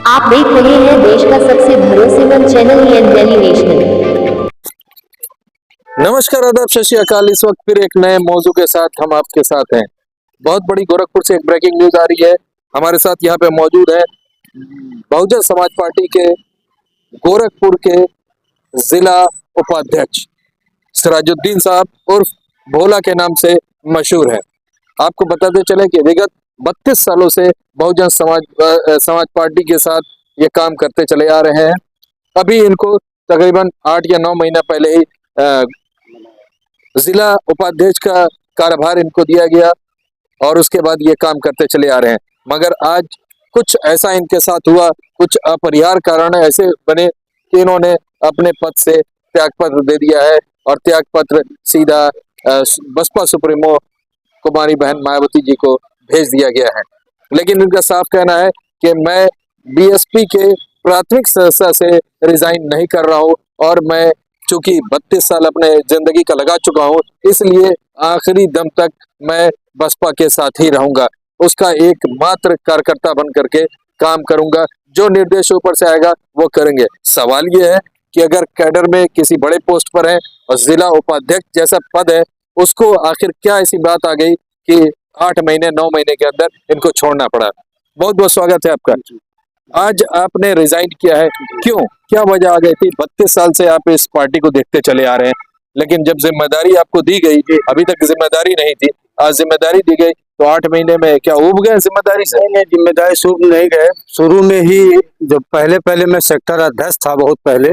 आप देख रहे हैं देश का सबसे भरोसेमंद चैनल दिल्ली नेशनल। नमस्कार, आदाब, सत श्री अकाल। इस वक्त फिर एक नए मौजू के साथ हम आपके साथ हैं। बहुत बड़ी गोरखपुर से एक ब्रेकिंग न्यूज आ रही है। हमारे साथ यहाँ पे मौजूद है बहुजन समाज पार्टी के गोरखपुर के जिला उपाध्यक्ष सिराजुद्दीन साहब उर्फ भोला के नाम से मशहूर है। आपको बताते चले कि विगत 32 सालों से बहुजन समाज पार्टी के साथ ये काम करते चले आ रहे हैं। अभी इनको तकरीबन 8 या 9 महीना पहले ही जिला उपाध्यक्ष का कार्यभार इनको दिया गया और उसके बाद ये काम करते चले आ रहे हैं। मगर आज कुछ ऐसा इनके साथ हुआ, कुछ अपरिहार्य कारण ऐसे बने कि इन्होंने अपने पद से त्यागपत्र दे दिया है और त्यागपत्र सीधा बसपा सुप्रीमो कुमारी बहन मायावती जी को भेज दिया गया है। लेकिन इनका साफ कहना है कि मैं बीएसपी के प्राथमिक सदस्य से रिजाइन नहीं कर रहा हूँ और मैं चूंकि 32 साल अपने जिंदगी का लगा चुका हूँ, इसलिए आखिरी दम तक मैं बसपा के साथ ही रहूंगा। उसका एकमात्र कार्यकर्ता बन करके काम करूंगा, जो निर्देश ऊपर से आएगा वो करेंगे। सवाल ये है कि अगर कैडर में किसी बड़े पोस्ट पर है और जिला उपाध्यक्ष जैसा पद है, उसको आखिर क्या ऐसी बात आ गई कि 8 महीने 9 महीने के अंदर इनको छोड़ना पड़ा। बहुत बहुत स्वागत है आपका। आज आपने रिजाइन किया है, क्यों, क्या वजह आ गई थी? 32 साल से आप इस पार्टी को देखते चले आ रहे हैं, लेकिन जब जिम्मेदारी आपको दी गई, अभी तक जिम्मेदारी नहीं थी, आज जिम्मेदारी दी गई तो 8 महीने में क्या ऊब गए जिम्मेदारी से? नहीं, जिम्मेदारी सूब नहीं गए। शुरू में ही जब पहले मैं सेक्टर अध्यक्ष था, बहुत पहले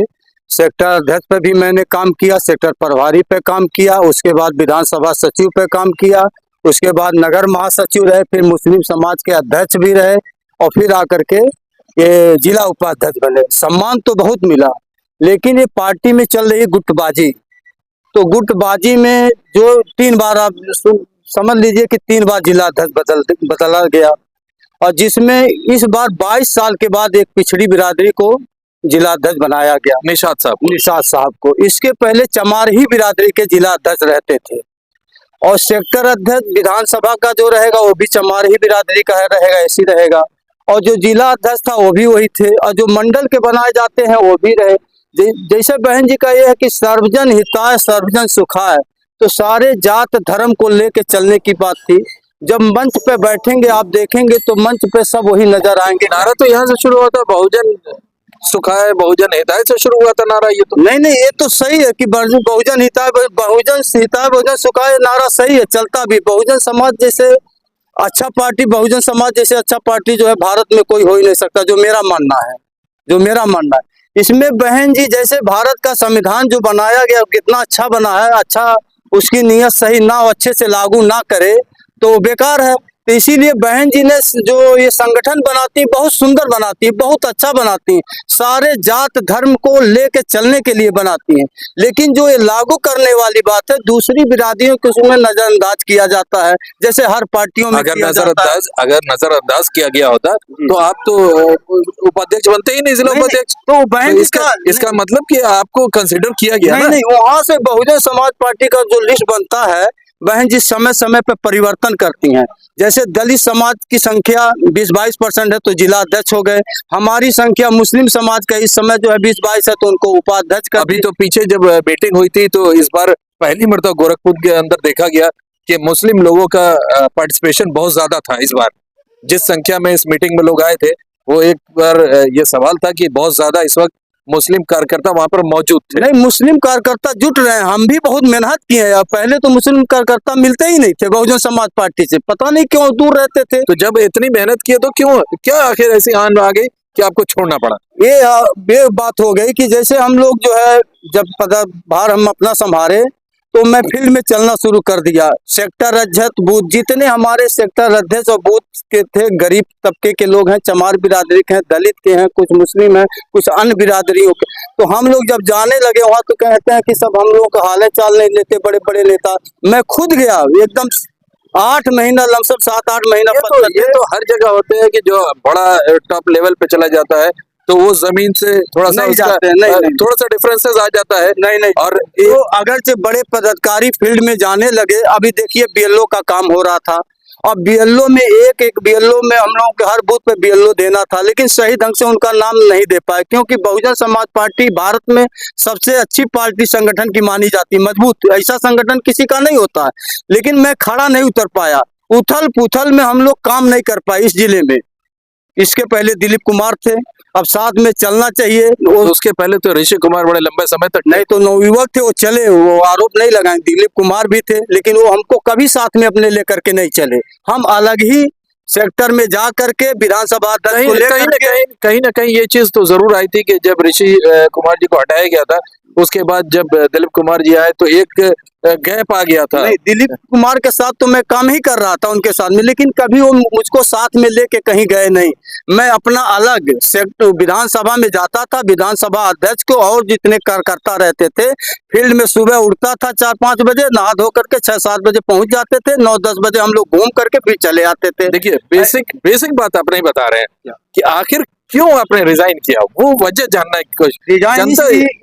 सेक्टर अध्यक्ष पे भी मैंने काम किया, सेक्टर प्रभारी पे काम किया, उसके बाद विधानसभा सचिव पे काम किया, उसके बाद नगर महासचिव रहे, फिर मुस्लिम समाज के अध्यक्ष भी रहे और फिर आकर के ये जिला उपाध्यक्ष बने। सम्मान तो बहुत मिला, लेकिन ये पार्टी में चल रही गुटबाजी, तो गुटबाजी में जो 3 बार आप समझ लीजिए कि 3 बार जिला अध्यक्ष बदला गया और जिसमें इस बार 22 साल के बाद एक पिछड़ी बिरादरी को जिला अध्यक्ष बनाया गया, निषाद साहब को। इसके पहले चमारही बिरादरी के जिला अध्यक्ष रहते थे और सेक्टर अध्यक्ष विधानसभा का जो रहेगा वो भी चमारही बिरादरी का रहेगा, ऐसी रहेगा। और जो जिला अध्यक्ष था वो भी वही थे और जो मंडल के बनाए जाते हैं वो भी रहे। जैसे बहन जी का ये है कि सर्वजन हिताय सर्वजन सुखाय, तो सारे जात धर्म को लेके चलने की बात थी। जब मंच पे बैठेंगे आप देखेंगे तो मंच पे सब वही नजर आएंगे। नारा तो यहाँ से शुरू हुआ था, बहुजन सुखाय बहुजन हिताय से शुरू हुआ था नारा। ये तो नहीं, ये तो सही है कि बहुजन हिताय बहुजन सुखाय नारा सही है, चलता भी। बहुजन समाज जैसे अच्छा पार्टी, बहुजन समाज जैसे अच्छा पार्टी जो है भारत में कोई हो ही नहीं सकता, जो मेरा मानना है। इसमें बहन जी जैसे भारत का संविधान जो बनाया गया कितना अच्छा बना है, अच्छा उसकी नीयत सही ना हो, अच्छे से लागू ना करे तो बेकार है। तो इसीलिए बहन जी ने जो ये संगठन बनाती, बहुत सुंदर बनाती, बहुत अच्छा बनाती, सारे जात धर्म को लेके चलने के लिए बनाती हैं। लेकिन जो ये लागू करने वाली बात है, दूसरी बिरादरियों को उसमें नजरअंदाज किया जाता है, जैसे हर पार्टियों में अगर नजरअंदाज किया गया होता तो आप तो उपाध्यक्ष बनते ही नहीं, जिला उपाध्यक्ष। तो बहन इसका मतलब कि आपको कंसिडर किया गया ना? नहीं, वहां से बहुजन समाज पार्टी का जो लिस्ट बनता है, बहन जी समय समय पे परिवर्तन करती हैं। जैसे दलित समाज की संख्या 20-22% है तो जिला अध्यक्ष हो गए। हमारी संख्या मुस्लिम समाज का इस समय जो है 20-22 है तो उनको उपाध्यक्ष कर। अभी तो पीछे जब मीटिंग हुई थी तो इस बार पहली मर्तबा गोरखपुर के अंदर देखा गया कि मुस्लिम लोगों का पार्टिसिपेशन बहुत ज्यादा था। इस बार जिस संख्या में इस मीटिंग में लोग आए थे, वो एक बार ये सवाल था कि बहुत ज्यादा इस वक्त मुस्लिम कार्यकर्ता वहां पर मौजूद थे। नहीं, मुस्लिम कार्यकर्ता जुट रहे हैं, हम भी बहुत मेहनत किए हैं। पहले तो मुस्लिम कार्यकर्ता मिलते ही नहीं थे बहुजन समाज पार्टी से, पता नहीं क्यों दूर रहते थे। तो जब इतनी मेहनत की तो क्यों, क्या आखिर ऐसी आन आ गई कि आपको छोड़ना पड़ा? ये बात हो गई कि जैसे हम लोग जो है जब पदभार हम अपना संभाले तो मैं फील्ड में चलना शुरू कर दिया। सेक्टर अध्यक्ष बूथ, जितने हमारे सेक्टर अध्यक्ष और बूथ के थे, गरीब तबके के लोग हैं, चमार बिरादरी के हैं, दलित के हैं, कुछ मुस्लिम हैं, कुछ अन्य बिरादरियों के। तो हम लोग जब जाने लगे वहाँ तो कहते हैं कि सब हम लोग का हाल चाल नहीं लेते बड़े बड़े नेता। मैं खुद गया एकदम 8 महीना, लमसम 7-8 महीना। ये तो हर जगह होते हैं कि जो बड़ा टॉप लेवल पे चला जाता है तो वो जमीन से थोड़ा सा थोड़ा सा डिफरेंसेस आ जाता है। नहीं और तो अगर जो बड़े पदाधिकारी फील्ड में जाने लगे, अभी देखिए बीएलओ का काम हो रहा था और बीएलओ में एक बीएलओ में हम लोगों के हर बूथ पे बीएलओ देना था, लेकिन सही ढंग से उनका नाम नहीं दे पाए, क्योंकि बहुजन समाज पार्टी भारत में सबसे अच्छी पार्टी संगठन की मानी जाती, मजबूत, ऐसा संगठन किसी का नहीं होता है। लेकिन मैं खड़ा नहीं उतर पाया, उथल पुथल में हम लोग काम नहीं कर पाए इस जिले में। इसके पहले दिलीप कुमार थे, अब साथ में चलना चाहिए। तो उसके पहले तो ऋषि कुमार बड़े लंबे समय तक नहीं तो नवयुवक थे, वो चले, वो आरोप नहीं लगाए। दिलीप कुमार भी थे, लेकिन वो हमको कभी साथ में अपने लेकर के नहीं चले। हम अलग ही सेक्टर में जा करके विधानसभा अध्यक्ष को लेकर कहीं ना कहीं ये चीज तो जरूर आई थी कि जब ऋषि कुमार जी को हटाया गया था, उसके बाद जब दिलीप कुमार जी आए तो एक गैप आ गया था। नहीं, दिलीप कुमार के साथ तो मैं काम ही कर रहा था उनके साथ में, लेकिन कभी वो मुझको साथ में लेके कहीं गए नहीं। मैं अपना अलग सेक्टर विधानसभा में जाता था, विधानसभा अध्यक्ष को और जितने कार्यकर्ता रहते थे फील्ड में सुबह उठता था 4-5 बजे, नहा धो करके 6-7 बजे पहुंच जाते थे, 9-10 बजे हम लोग घूम करके फिर चले आते थे। देखिए बेसिक बात आप नहीं बता रहे हैं कि आखिर क्यों आपने रिजाइन किया, वो वजह जानना की कोशिश। रिजाइन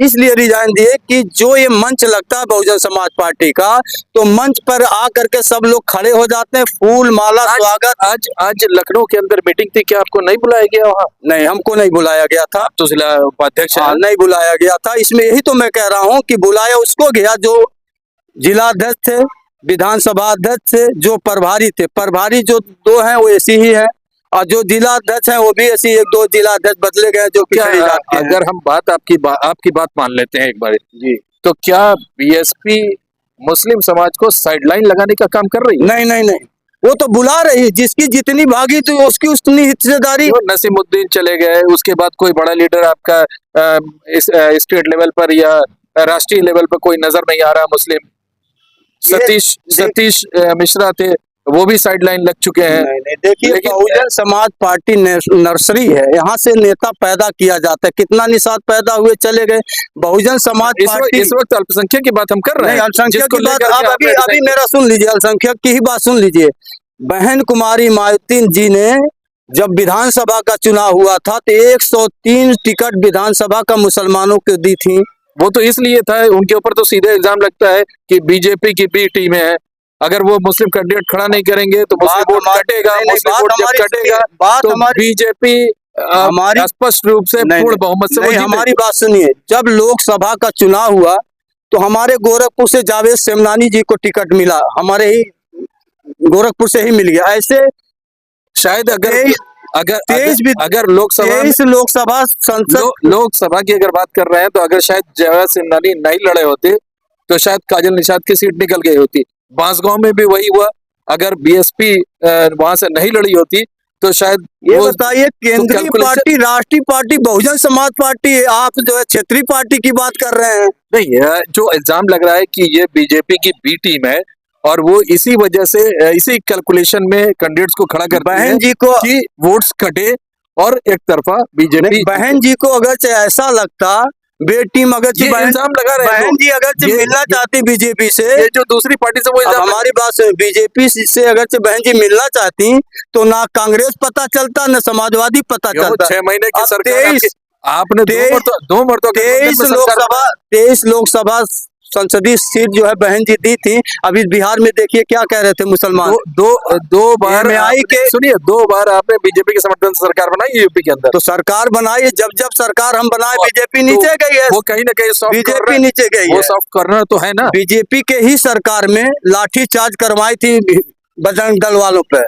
इसलिए रिजाइन दिए कि जो ये मंच लगता है बहुजन समाज पार्टी का, तो मंच पर आ करके सब लोग खड़े हो जाते हैं, फूल माला स्वागत। आज लखनऊ के अंदर मीटिंग थी, क्या आपको नहीं बुलाया गया वहाँ? नहीं, हमको नहीं बुलाया गया था। तो जिला उपाध्यक्ष नहीं बुलाया गया था। इसमें यही तो मैं कह रहा हूँ कि बुलाया उसको गया जो जिला अध्यक्ष थे, विधानसभा अध्यक्ष थे, जो प्रभारी थे। प्रभारी जो 2 हैं वो ऐसी ही है, और जो जिला अध्यक्ष है वो भी ऐसी 1-2 जिला अध्यक्ष बदले गए जो क्या अगर हम आपकी बात मान लेते हैं एक बार जी, तो क्या बीएसपी मुस्लिम समाज को साइडलाइन लगाने का काम कर रही है? नहीं नहीं नहीं, वो तो बुला रही है, जिसकी जितनी भागी तो उसकी उतनी हिस्सेदारी। नसीमुद्दीन चले गए, उसके बाद कोई बड़ा लीडर आपका इस स्टेट लेवल पर या राष्ट्रीय लेवल पर कोई नजर नहीं आ रहा मुस्लिम। सतीश मिश्रा थे, वो भी साइडलाइन लग चुके हैं। नहीं, देखिए बहुजन समाज पार्टी नर्सरी है, यहाँ से नेता पैदा किया जाता है। कितना निषाद पैदा हुए चले गए। बहुजन समाज पार्टी इस वक्त अल्पसंख्यक की बात हम कर रहे हैं। अल्पसंख्यक की बात आप अभी मेरा सुन लीजिए, अल्पसंख्यक की ही बात सुन लीजिए। बहन कुमारी मायुद्दीन जी ने जब विधानसभा का चुनाव हुआ था तो 103 टिकट विधानसभा का मुसलमानों को दी थी। वो तो इसलिए था, उनके ऊपर तो सीधे इल्जाम लगता है कि बीजेपी की बी टीम है, अगर वो मुस्लिम कैंडिडेट खड़ा नहीं करेंगे तो मुस्लिम वोट कटेगा, मुस्लिम वोट जब कटेगा तो बीजेपी हमारी स्पष्ट रूप से पूर्ण बहुमत से। हमारी बात सुनिए, जब लोकसभा का चुनाव हुआ तो हमारे गोरखपुर से जावेद सेमनानी जी को टिकट मिला, हमारे ही गोरखपुर से ही मिल गया। ऐसे शायद अगर लोकसभा संसद लोकसभा की अगर बात कर रहे हैं तो अगर शायद जावेद सेमनानी नहीं लड़े होते तो शायद काजल निषाद की सीट निकल गई होती। बांसगांव में भी वही हुआ, अगर बीएसपी वहां से नहीं लड़ी होती तो शायद। ये बताइए, केंद्रीय पार्टी, राष्ट्रीय पार्टी बहुजन समाज पार्टी है, आप जो है क्षेत्रीय पार्टी की बात कर रहे हैं। नहीं, जो इल्जाम लग रहा है कि ये बीजेपी की बी टीम है और वो इसी वजह से इसी कैलकुलेशन में कैंडिडेट्स को खड़ा करती है बहन जी को कि वोट्स कटे और एक तरफा बीजेपी। बहन जी को अगर ऐसा लगता, बेटी अगर इल्जाम लगा रहे हैं, बहन जी अगर मिलना चाहती बीजेपी से, ये जो दूसरी पार्टी से वो हमारी बात से बीजेपी से अगर बहन जी मिलना चाहती तो ना कांग्रेस पता चलता न समाजवादी पता चलता। 6 महीने की सरकार आपने 23 लोकसभा संसदीय सीट जो है बहन जी दी थी। अभी बिहार में देखिए क्या कह रहे थे मुसलमान। दो बार सुनिए, 2 बार आपने बीजेपी के समर्थन से सरकार बनाई यूपी के अंदर। तो सरकार बनाई, जब सरकार हम बनाए बीजेपी नीचे गई है। वो कहीं ना कहीं बीजेपी नीचे गई है, वो सॉफ्ट कॉर्नर तो है ना। बीजेपी के ही सरकार में लाठी चार्ज करवाई थी बजरंग दल वालों पे,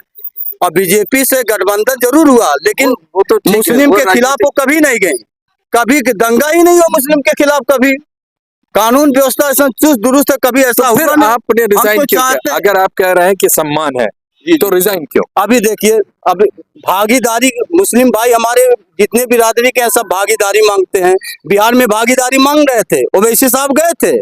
और बीजेपी से गठबंधन जरूर हुआ, लेकिन वो तो मुस्लिम के खिलाफ वो कभी नहीं गई, कभी दंगा ही नहीं हुआ मुस्लिम के खिलाफ। कभी कानून व्यवस्था ऐसा चुस्त दुरुस्त है, कभी ऐसा हुआ नहीं। आपने रिजाइन क्यों किया? अगर आप कह रहे हैं कि सम्मान है तो रिजाइन क्यों? अभी देखिए, अभी भागीदारी, मुस्लिम भाई हमारे जितने बिरादरी के हैं सब भागीदारी मांगते हैं। बिहार में भागीदारी मांग रहे थे, ओवैसी साहब गए थे,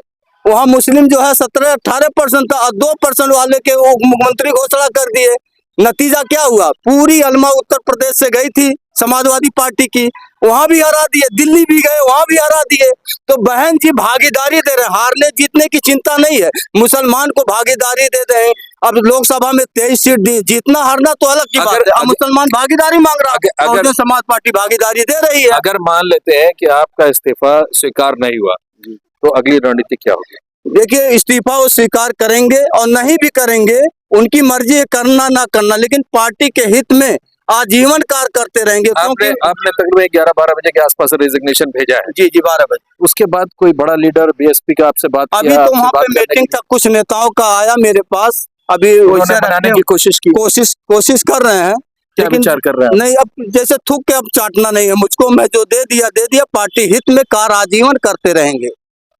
वहाँ मुस्लिम जो है 17-18% था, और 2% वाले के वो मुख्यमंत्री घोषणा कर दिए। नतीजा क्या हुआ? पूरी अलमा उत्तर प्रदेश से गई थी समाजवादी पार्टी की, वहां भी हरा दिए, दिल्ली भी गए, वहां भी हरा दिए। तो बहन जी भागीदारी दे रहे, हारने जीतने की चिंता नहीं है, मुसलमान को भागीदारी दे रहे हैं। अब लोकसभा में 23 सीट दी, जीतना हारना तो अलग की बात है। मुसलमान भागीदारी मांग रहा है, बहुजन समाज पार्टी भागीदारी दे रही है। अगर मान लेते हैं कि आपका इस्तीफा स्वीकार नहीं हुआ तो अगली रणनीति क्या होगी? देखिए इस्तीफा वो स्वीकार करेंगे और नहीं भी करेंगे, उनकी मर्जी है करना ना करना, लेकिन पार्टी के हित में आजीवन कार्य करते रहेंगे। आपने क्योंकि आपने तकरीबन 11-12 बजे के आसपास रेजिग्नेशन भेजा है। जी 12 बजे उसके बाद कोई बड़ा लीडर बीएसपी का आपसे बात अभी किया, तो आपसे वहाँ बात पे करने मीटिंग की- था, कुछ नेताओं का आया मेरे पास, अभी उन्होंने वैसे मनाने रखने की कोशिश की, कोशिश कर रहे हैं, क्या लेकिन विचार कर रहे हैं? नहीं, अब जैसे थूक के अब चाटना नहीं है मुझको, मैं जो दे दिया, पार्टी हित में कार्य आजीवन करते रहेंगे।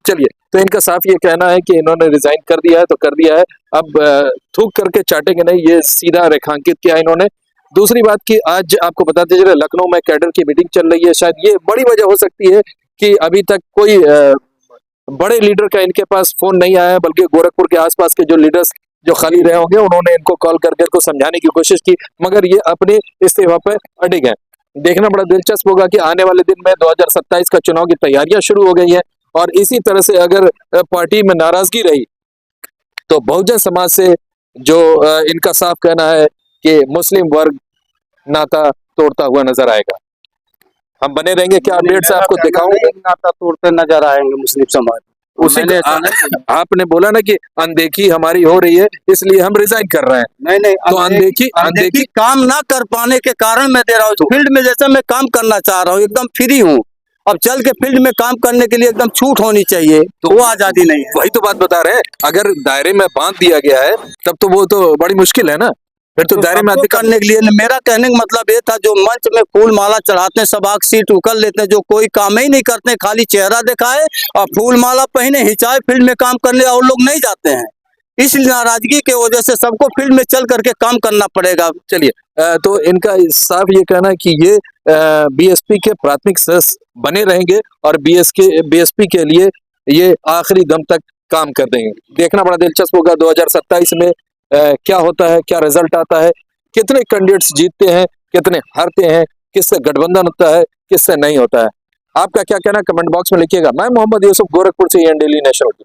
चलिए, तो इनका साफ ये कहना है कि इन्होंने रिजाइन कर दिया है तो कर दिया है, अब थूक करके चाटेंगे नहीं, ये सीधा रेखांकित किया इन्होंने। दूसरी बात कि आज आपको बताते चले लखनऊ में कैडर की मीटिंग चल रही है, शायद ये बड़ी वजह हो सकती है कि अभी तक कोई बड़े लीडर का इनके पास फोन नहीं आया है, बल्कि गोरखपुर के आसपास के जो लीडर्स जो खाली रहे होंगे उन्होंने इनको कॉल करके को समझाने की कोशिश की, मगर ये अपने इस्तीफा पर अड़िग हैं। देखना बड़ा दिलचस्प होगा कि आने वाले दिन में 2027 का चुनाव की तैयारियां शुरू हो गई है, और इसी तरह से अगर पार्टी में नाराजगी रही तो बहुजन समाज से जो इनका साफ कहना है कि मुस्लिम वर्ग नाता तोड़ता हुआ नजर आएगा। हम बने रहेंगे, क्या अपडेट्स आपको दिखाऊंगे। नाता तोड़ते नजर आएंगे मुस्लिम समाज। उसी मैंने ऐसा नहीं आपने बोला ना कि अनदेखी हमारी हो रही है इसलिए हम रिजाइन कर रहे हैं, नहीं तो अनदेखी काम ना कर पाने के कारण मैं दे रहा हूँ। फील्ड में जैसे मैं काम करना चाह रहा हूँ, एकदम फ्री हूँ, अब चल के फील्ड में काम करने के लिए एकदम छूट होनी चाहिए, तो वो आजादी नहीं है। वही तो बात बता रहे हैं, अगर दायरे में बांध दिया गया है तब तो वो तो बड़ी मुश्किल है ना, फिर तो दायरे में सबको आदमी करने के लिए मेरा कहने का मतलब ये था, जो मंच में फूल माला चढ़ाते हैं, सब आग सीट उकल लेते हैं, जो कोई काम ही नहीं करते, खाली चेहरा दिखाए और फूल माला पहने हिचाए फील्ड में काम करने, और लोग नहीं जाते हैं। इस नाराजगी के वजह से सबको फील्ड में चल करके काम करना पड़ेगा। चलिए, तो इनका साफ ये कहना है कि ये बीएसपी के प्राथमिक सदस्य बने रहेंगे और बीएसपी के लिए ये आखिरी दम तक काम कर देंगे। देखना बड़ा दिलचस्प होगा 2027 में क्या होता है, क्या रिजल्ट आता है, कितने कैंडिडेट्स जीतते हैं, कितने हारते हैं, किससे गठबंधन होता है, किससे नहीं होता है। आपका क्या कहना कमेंट बॉक्स में लिखिएगा। मैं मोहम्मद यूसुफ, गोरखपुर से, एन डेली नेशनल।